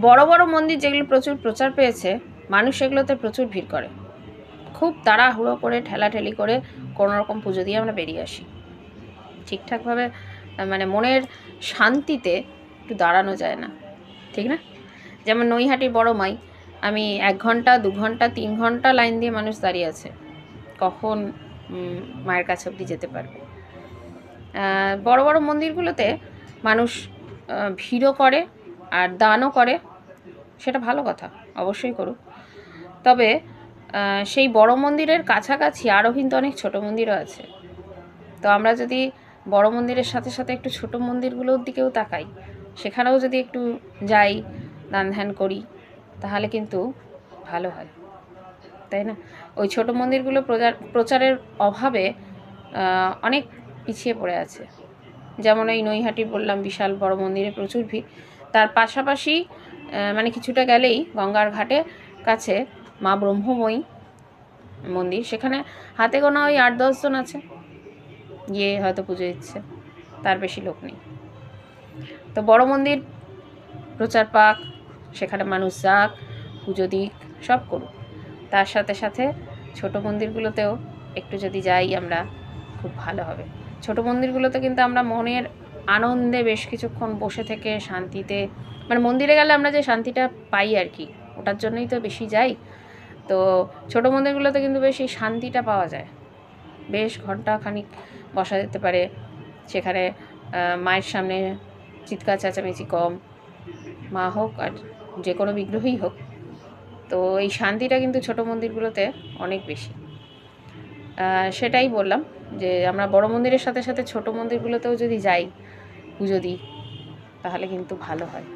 বড় বড় মন্দির যেগুলো প্রচুর প্রচার পেয়েছে, মানুষ সেগুলোতে প্রচুর ভিড় করে, খুব তাড়াহুড়ো করে ঠেলাঠেলি করে কোনো রকম পুজো দিয়ে আমরা বেরিয়ে আসি। ঠিকঠাকভাবে মানে মনের শান্তিতে একটু দাঁড়ানো যায় না, ঠিক না? যেমন নৈহাটির বড় মাই, আমি 1 ঘন্টা 2 ঘন্টা 3 ঘন্টা লাইন দিয়ে মানুষ দাঁড়িয়ে আছে, কখন মায়ের কাছে অবধি যেতে পারবে। বড় বড় মন্দিরগুলোতে মানুষ ভিড়ও করে আর দানও করে, সেটা ভালো কথা, অবশ্যই করুক। তবে সেই বড় মন্দিরের কাছাকাছি আরও কিন্তু অনেক ছোট মন্দিরও আছে। তো আমরা যদি বড় মন্দিরের সাথে সাথে একটু ছোট মন্দিরগুলোর দিকেও তাকাই, সেখানেও যদি একটু যাই, দান ধ্যান করি, তাহলে কিন্তু ভালো হয়, তাই না? ওই ছোট মন্দিরগুলো প্রচারের অভাবে অনেক পিছিয়ে পড়ে আছে। যেমন এই নৈহাটি বললাম, বিশাল বড় মন্দিরে প্রচুর ভিড়। তার পাশাপাশি মানে কিছুটা গেলেই গঙ্গার ঘাটে কাছে মা ব্রহ্মময়ী মন্দির, সেখানে হাতে গোনা ওই 8-10 জন আছে, গিয়ে হয়তো পুজো দিচ্ছে, তার বেশি লোক নেই। তো বড় মন্দির প্রচার পাক, সেখানে মানুষ যাক, পুজো দিক, সব করুক। তার সাথে সাথে ছোট মন্দিরগুলোতেও একটু যদি যাই আমরা, খুব ভালো হবে। ছোট মন্দিরগুলোতে কিন্তু আমরা মনের আনন্দে বেশ কিছুক্ষণ বসে থেকে শান্তিতে, মানে মন্দিরে গেলে আমরা যে শান্তিটা পাই আর কি, ওটার জন্যই তো বেশি যাই। তো ছোট মন্দিরগুলোতে কিন্তু বেশ এই শান্তিটা পাওয়া যায়, বেশ ঘন্টা খানিক বসা যেতে পারে সেখানে। মায়ের সামনে চিৎকার চেঁচামেচি কম, মা হোক আর যে কোনো বিগ্রহই হোক। তো এই শান্তিটা কিন্তু ছোট মন্দিরগুলোতে অনেক বেশি। সেটাই বললাম যে আমরা বড় মন্দিরের সাথে সাথে ছোট মন্দিরগুলোতেও যদি যাই, পুজো দিই, তাহলে কিন্তু ভালো হয়।